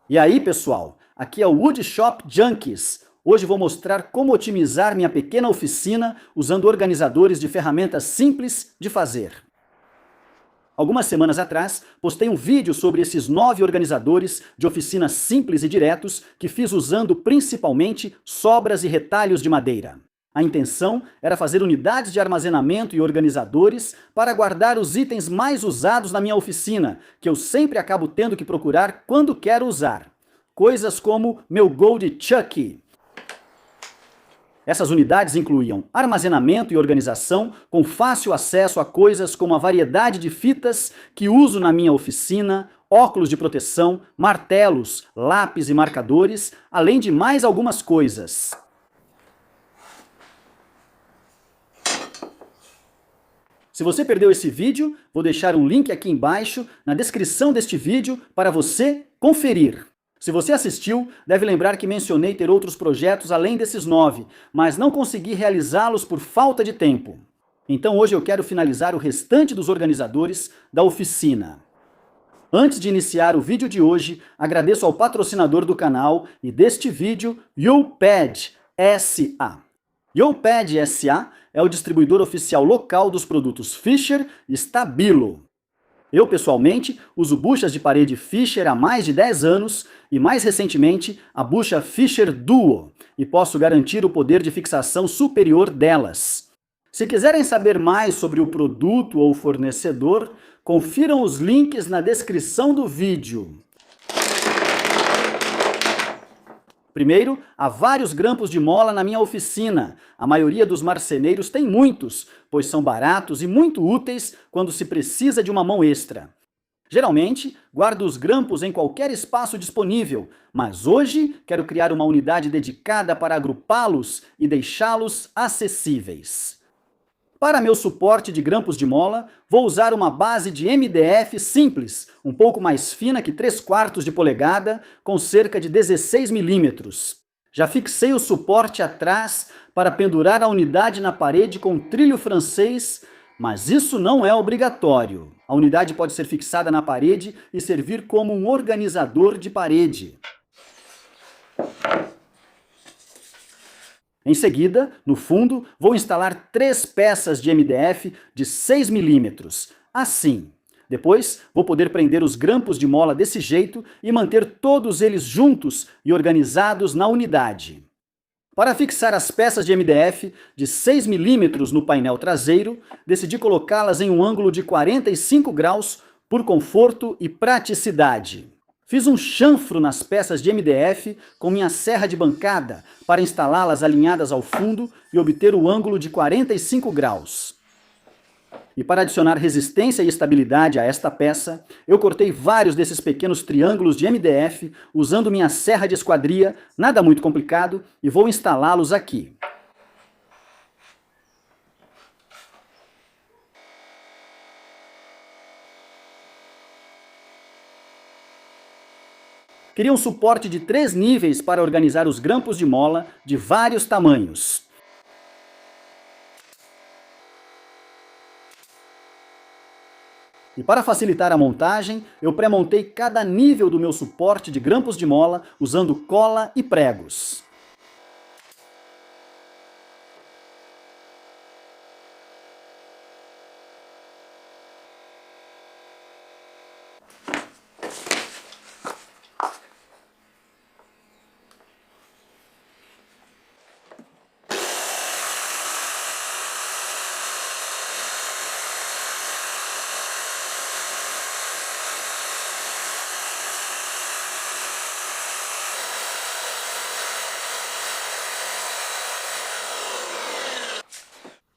E aí, pessoal, aqui é o Wood Shop Junkies. Hoje vou mostrar como otimizar minha pequena oficina usando organizadores de ferramentas simples de fazer. Algumas semanas atrás, postei um vídeo sobre esses 9 organizadores de oficinas simples e diretos que fiz usando principalmente sobras e retalhos de madeira. A intenção era fazer unidades de armazenamento e organizadores para guardar os itens mais usados na minha oficina, que eu sempre acabo tendo que procurar quando quero usar. Coisas como meu Gold Chucky. Essas unidades incluíam armazenamento e organização com fácil acesso a coisas como a variedade de fitas que uso na minha oficina, óculos de proteção, martelos, lápis e marcadores, além de mais algumas coisas. Se você perdeu esse vídeo, vou deixar um link aqui embaixo na descrição deste vídeo para você conferir. Se você assistiu, deve lembrar que mencionei ter outros projetos além desses 9, mas não consegui realizá-los por falta de tempo. Então hoje eu quero finalizar o restante dos organizadores da oficina. Antes de iniciar o vídeo de hoje, agradeço ao patrocinador do canal e deste vídeo, YouPad SA. YouPad SA é o distribuidor oficial local dos produtos Fisher e Stabilo. Eu, pessoalmente, uso buchas de parede Fisher há mais de 10 anos e, mais recentemente, a bucha Fisher Duo, e posso garantir o poder de fixação superior delas. Se quiserem saber mais sobre o produto ou fornecedor, confiram os links na descrição do vídeo. Primeiro, há vários grampos de mola na minha oficina. A maioria dos marceneiros tem muitos, pois são baratos e muito úteis quando se precisa de uma mão extra. Geralmente, guardo os grampos em qualquer espaço disponível, mas hoje quero criar uma unidade dedicada para agrupá-los e deixá-los acessíveis. Para meu suporte de grampos de mola, vou usar uma base de MDF simples, um pouco mais fina que 3/4 de polegada, com cerca de 16 milímetros. Já fixei o suporte atrás para pendurar a unidade na parede com trilho francês, mas isso não é obrigatório. A unidade pode ser fixada na parede e servir como um organizador de parede. Em seguida, no fundo, vou instalar 3 peças de MDF de 6 milímetros, assim. Depois, vou poder prender os grampos de mola desse jeito e manter todos eles juntos e organizados na unidade. Para fixar as peças de MDF de 6 milímetros no painel traseiro, decidi colocá-las em um ângulo de 45 graus por conforto e praticidade. Fiz um chanfro nas peças de MDF com minha serra de bancada para instalá-las alinhadas ao fundo e obter o ângulo de 45 graus. E para adicionar resistência e estabilidade a esta peça, eu cortei vários desses pequenos triângulos de MDF usando minha serra de esquadria, nada muito complicado, e vou instalá-los aqui. Queria um suporte de 3 níveis para organizar os grampos de mola de vários tamanhos. E para facilitar a montagem, eu pré-montei cada nível do meu suporte de grampos de mola usando cola e pregos.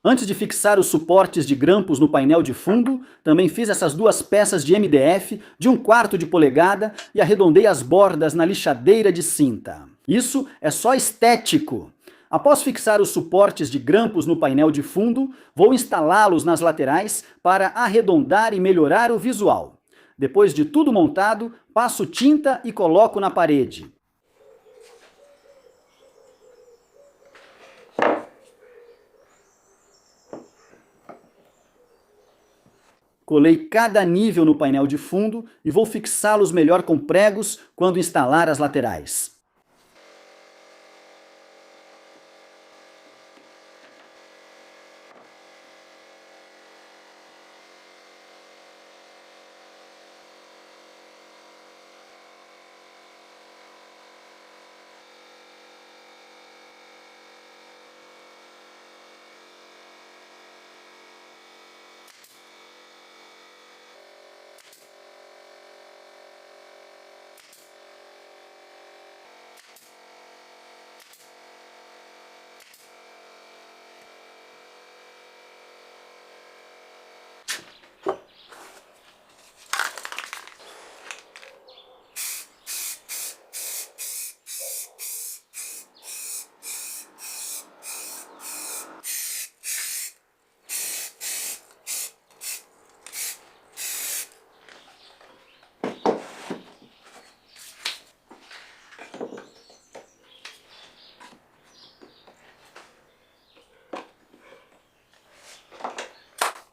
Antes de fixar os suportes de grampos no painel de fundo, também fiz essas 2 peças de MDF de 1/4 de polegada e arredondei as bordas na lixadeira de cinta. Isso é só estético. Após fixar os suportes de grampos no painel de fundo, vou instalá-los nas laterais para arredondar e melhorar o visual. Depois de tudo montado, passo tinta e coloco na parede. colei cada nível no painel de fundo e vou fixá-los melhor com pregos quando instalar as laterais.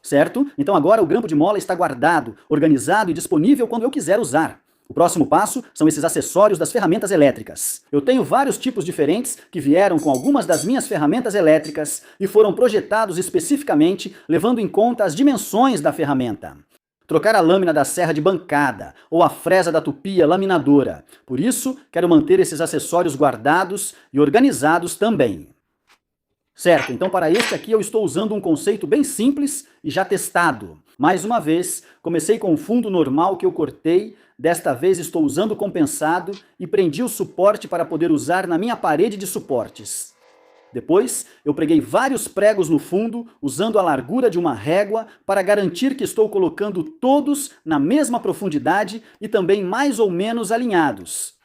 Certo? Então agora o grampo de mola está guardado, organizado e disponível quando eu quiser usar. O próximo passo são esses acessórios das ferramentas elétricas. Eu tenho vários tipos diferentes que vieram com algumas das minhas ferramentas elétricas e foram projetados especificamente levando em conta as dimensões da ferramenta. Trocar a lâmina da serra de bancada ou a fresa da tupia laminadora. Por isso, quero manter esses acessórios guardados e organizados também. Certo, então para este aqui eu estou usando um conceito bem simples e já testado. Mais uma vez, comecei com o fundo normal que eu cortei, desta vez estou usando compensado e prendi o suporte para poder usar na minha parede de suportes. Depois, eu preguei vários pregos no fundo, usando a largura de uma régua para garantir que estou colocando todos na mesma profundidade e também mais ou menos alinhados.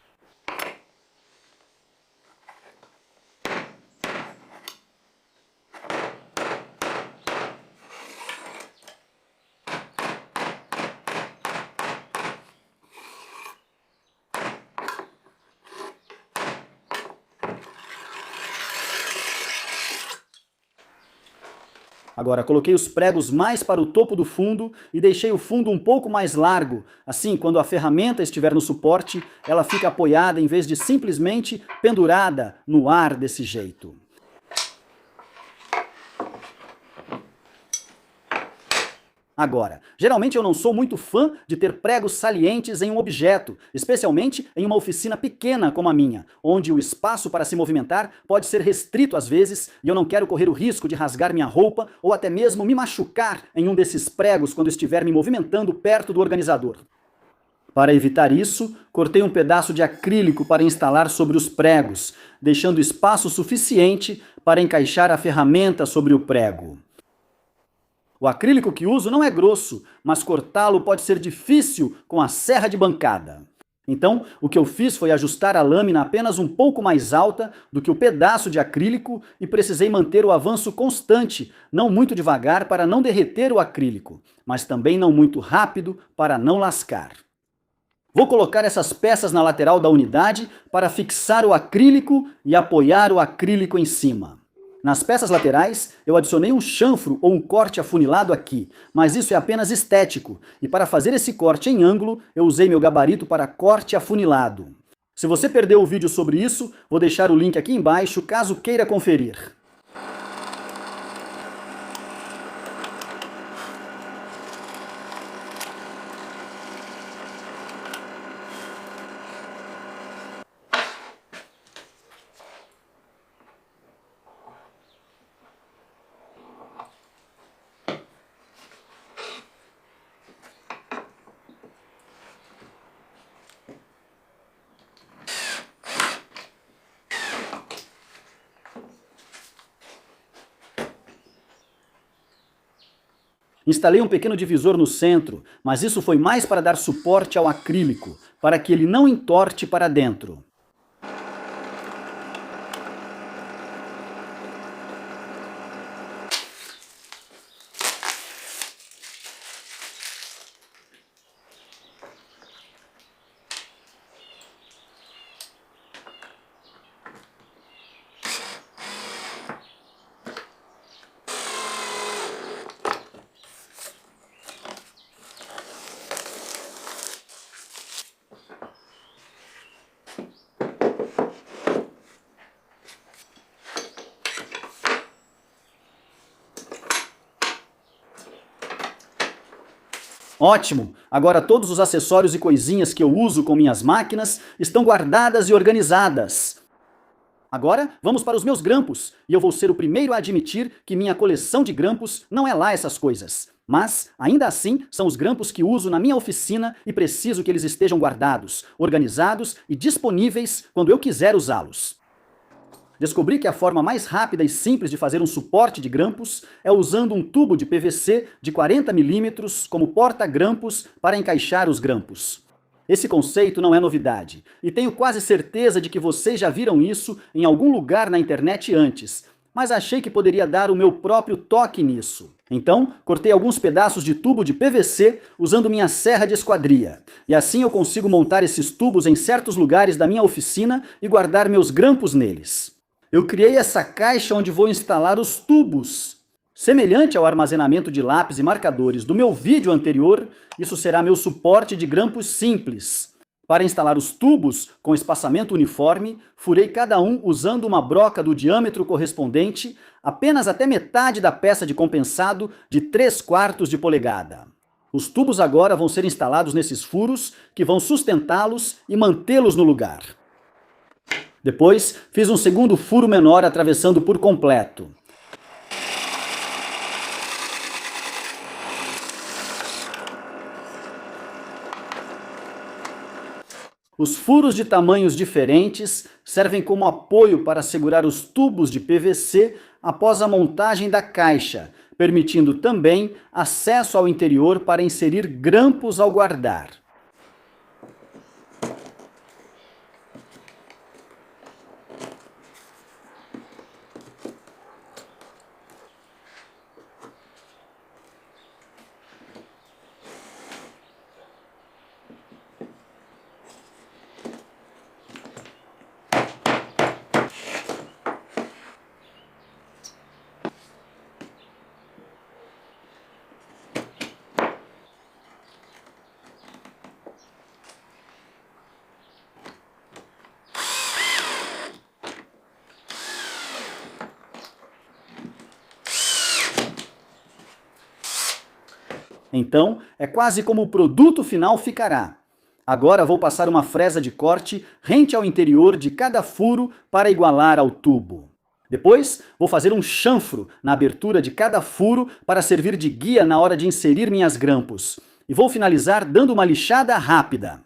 Agora, coloquei os pregos mais para o topo do fundo e deixei o fundo um pouco mais largo. Assim, quando a ferramenta estiver no suporte, ela fica apoiada em vez de simplesmente pendurada no ar desse jeito. Agora, geralmente eu não sou muito fã de ter pregos salientes em um objeto, especialmente em uma oficina pequena como a minha, onde o espaço para se movimentar pode ser restrito às vezes e eu não quero correr o risco de rasgar minha roupa ou até mesmo me machucar em um desses pregos quando estiver me movimentando perto do organizador. Para evitar isso, cortei um pedaço de acrílico para instalar sobre os pregos, deixando espaço suficiente para encaixar a ferramenta sobre o prego. O acrílico que uso não é grosso, mas cortá-lo pode ser difícil com a serra de bancada. Então, o que eu fiz foi ajustar a lâmina apenas um pouco mais alta do que o pedaço de acrílico e precisei manter o avanço constante, não muito devagar para não derreter o acrílico, mas também não muito rápido para não lascar. Vou colocar essas peças na lateral da unidade para fixar o acrílico e apoiar o acrílico em cima. Nas peças laterais, eu adicionei um chanfro ou um corte afunilado aqui, mas isso é apenas estético, e para fazer esse corte em ângulo, eu usei meu gabarito para corte afunilado. Se você perdeu o vídeo sobre isso, vou deixar o link aqui embaixo caso queira conferir. Instalei um pequeno divisor no centro, mas isso foi mais para dar suporte ao acrílico, para que ele não entorte para dentro. Ótimo! Agora todos os acessórios e coisinhas que eu uso com minhas máquinas estão guardadas e organizadas. Agora, vamos para os meus grampos, e eu vou ser o primeiro a admitir que minha coleção de grampos não é lá essas coisas. Mas, ainda assim, são os grampos que uso na minha oficina e preciso que eles estejam guardados, organizados e disponíveis quando eu quiser usá-los. Descobri que a forma mais rápida e simples de fazer um suporte de grampos é usando um tubo de PVC de 40 mm como porta-grampos para encaixar os grampos. Esse conceito não é novidade, e tenho quase certeza de que vocês já viram isso em algum lugar na internet antes, mas achei que poderia dar o meu próprio toque nisso. Então, cortei alguns pedaços de tubo de PVC usando minha serra de esquadria, e assim eu consigo montar esses tubos em certos lugares da minha oficina e guardar meus grampos neles. Eu criei essa caixa onde vou instalar os tubos. Semelhante ao armazenamento de lápis e marcadores do meu vídeo anterior, isso será meu suporte de grampos simples. Para instalar os tubos com espaçamento uniforme, furei cada um usando uma broca do diâmetro correspondente, apenas até metade da peça de compensado de 3/4 de polegada. Os tubos agora vão ser instalados nesses furos, que vão sustentá-los e mantê-los no lugar. Depois, fiz um segundo furo menor atravessando por completo. Os furos de tamanhos diferentes servem como apoio para segurar os tubos de PVC após a montagem da caixa, permitindo também acesso ao interior para inserir grampos ao guardar. Então, é quase como o produto final ficará. Agora vou passar uma fresa de corte rente ao interior de cada furo para igualar ao tubo. Depois, vou fazer um chanfro na abertura de cada furo para servir de guia na hora de inserir minhas grampos. E vou finalizar dando uma lixada rápida.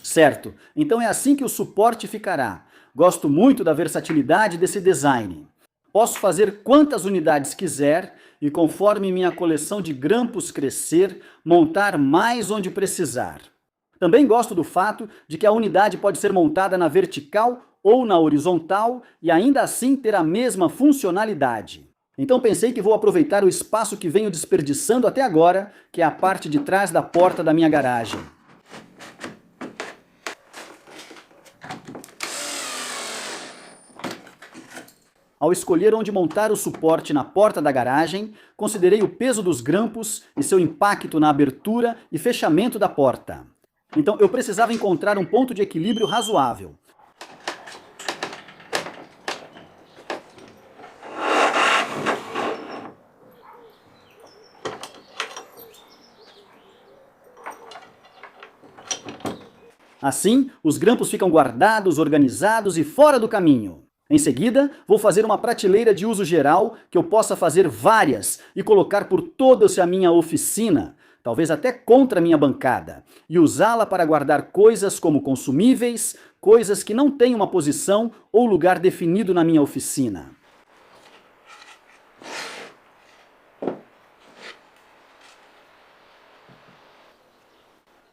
Certo, então é assim que o suporte ficará. Gosto muito da versatilidade desse design. Posso fazer quantas unidades quiser e, conforme minha coleção de grampos crescer, montar mais onde precisar. Também gosto do fato de que a unidade pode ser montada na vertical ou na horizontal e ainda assim ter a mesma funcionalidade. Então pensei que vou aproveitar o espaço que venho desperdiçando até agora, que é a parte de trás da porta da minha garagem. Ao escolher onde montar o suporte na porta da garagem, considerei o peso dos grampos e seu impacto na abertura e fechamento da porta. Então eu precisava encontrar um ponto de equilíbrio razoável. Assim, os grampos ficam guardados, organizados e fora do caminho. Em seguida, vou fazer uma prateleira de uso geral que eu possa fazer várias e colocar por toda a minha oficina, talvez até contra a minha bancada, e usá-la para guardar coisas como consumíveis, coisas que não têm uma posição ou lugar definido na minha oficina.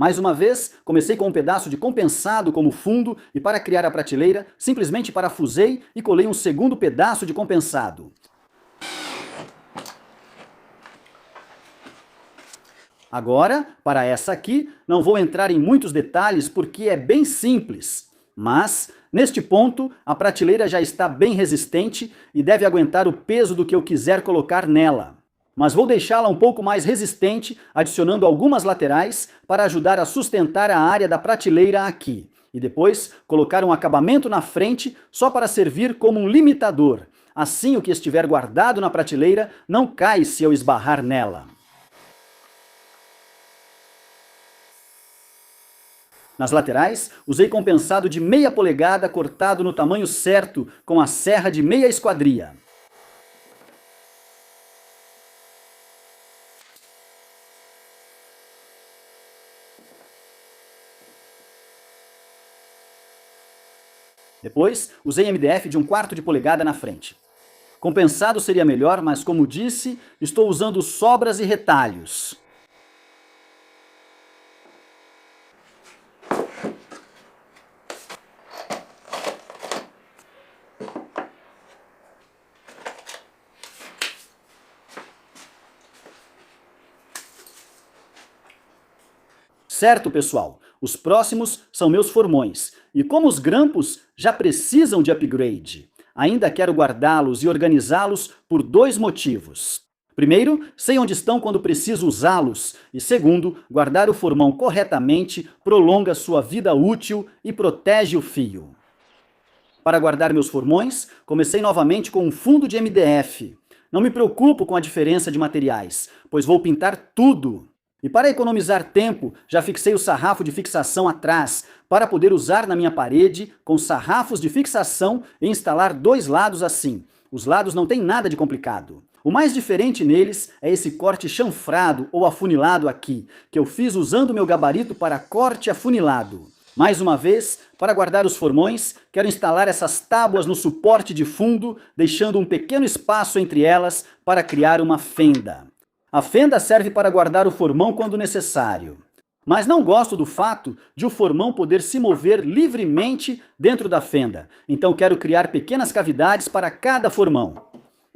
Mais uma vez, comecei com um pedaço de compensado como fundo e para criar a prateleira, simplesmente parafusei e colei um segundo pedaço de compensado. Agora, para essa aqui, não vou entrar em muitos detalhes porque é bem simples, mas, neste ponto, a prateleira já está bem resistente e deve aguentar o peso do que eu quiser colocar nela. Mas vou deixá-la um pouco mais resistente, adicionando algumas laterais para ajudar a sustentar a área da prateleira aqui. E depois, colocar um acabamento na frente só para servir como um limitador. Assim, o que estiver guardado na prateleira não cai se eu esbarrar nela. Nas laterais, usei compensado de meia polegada cortado no tamanho certo com a serra de meia esquadria. Depois, usei MDF de 1/4 de polegada na frente. Compensado seria melhor, mas como disse, estou usando sobras e retalhos. Certo, pessoal? Os próximos são meus formões. E como os grampos já precisam de upgrade, ainda quero guardá-los e organizá-los por 2 motivos. Primeiro, sei onde estão quando preciso usá-los. E segundo, guardar o formão corretamente prolonga sua vida útil e protege o fio. Para guardar meus formões, comecei novamente com um fundo de MDF. Não me preocupo com a diferença de materiais, pois vou pintar tudo. E para economizar tempo, já fixei o sarrafo de fixação atrás, para poder usar na minha parede com sarrafos de fixação e instalar 2 lados assim. Os lados não têm nada de complicado. O mais diferente neles é esse corte chanfrado ou afunilado aqui, que eu fiz usando meu gabarito para corte afunilado. Mais uma vez, para guardar os formões, quero instalar essas tábuas no suporte de fundo, deixando um pequeno espaço entre elas para criar uma fenda. A fenda serve para guardar o formão quando necessário. Mas não gosto do fato de o formão poder se mover livremente dentro da fenda, então quero criar pequenas cavidades para cada formão.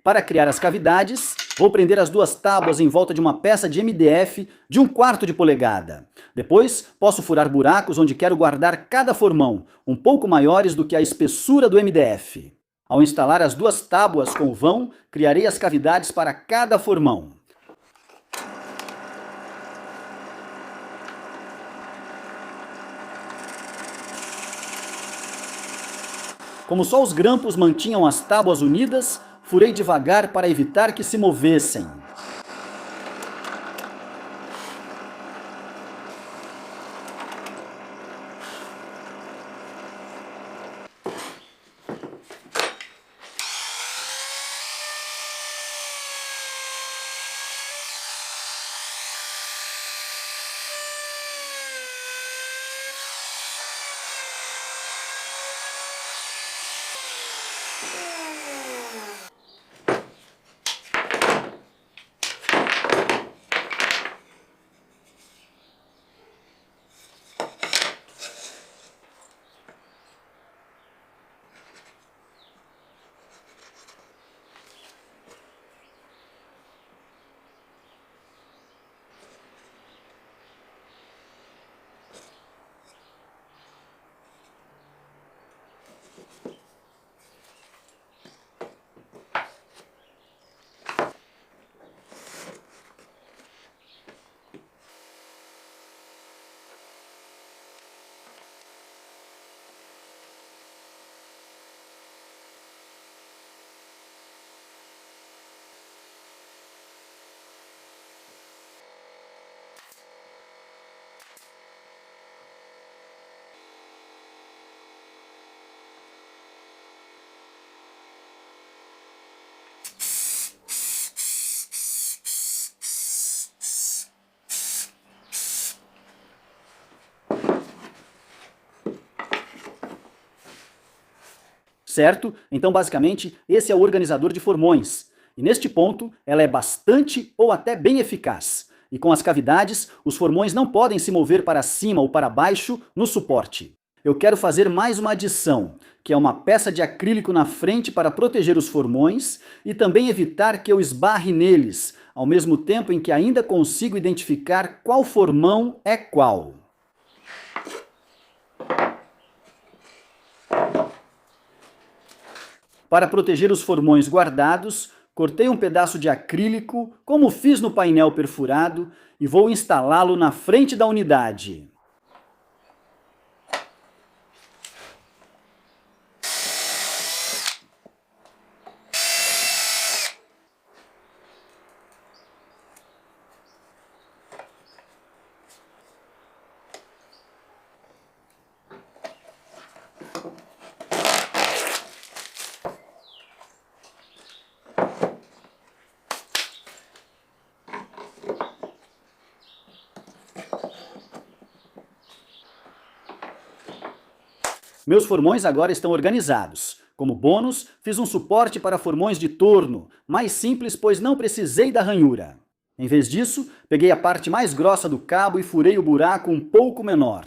Para criar as cavidades, vou prender as 2 tábuas em volta de uma peça de MDF de 1/4 de polegada. Depois, posso furar buracos onde quero guardar cada formão, um pouco maiores do que a espessura do MDF. Ao instalar as 2 tábuas com o vão, criarei as cavidades para cada formão. Como só os grampos mantinham as tábuas unidas, furei devagar para evitar que se movessem. Certo? Então, basicamente, esse é o organizador de formões. E neste ponto, ela é bastante ou até bem eficaz. E com as cavidades, os formões não podem se mover para cima ou para baixo no suporte. Eu quero fazer mais uma adição, que é uma peça de acrílico na frente para proteger os formões e também evitar que eu esbarre neles, ao mesmo tempo em que ainda consigo identificar qual formão é qual. Para proteger os formões guardados, cortei um pedaço de acrílico, como fiz no painel perfurado, e vou instalá-lo na frente da unidade. Meus formões agora estão organizados. Como bônus, fiz um suporte para formões de torno, mais simples pois não precisei da ranhura. Em vez disso, peguei a parte mais grossa do cabo e furei o buraco um pouco menor.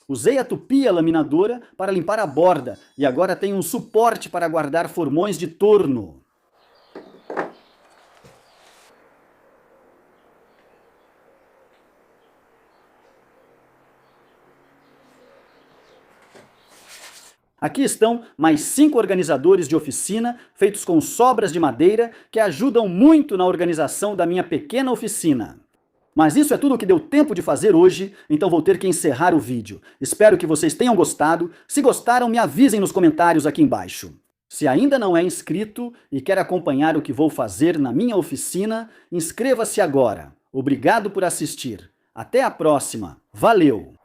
Usei a tupia laminadora para limpar a borda e agora tenho um suporte para guardar formões de torno. Aqui estão mais 5 organizadores de oficina feitos com sobras de madeira que ajudam muito na organização da minha pequena oficina. Mas isso é tudo o que deu tempo de fazer hoje, então vou ter que encerrar o vídeo. Espero que vocês tenham gostado. Se gostaram, me avisem nos comentários aqui embaixo. Se ainda não é inscrito e quer acompanhar o que vou fazer na minha oficina, inscreva-se agora. Obrigado por assistir. Até a próxima. Valeu!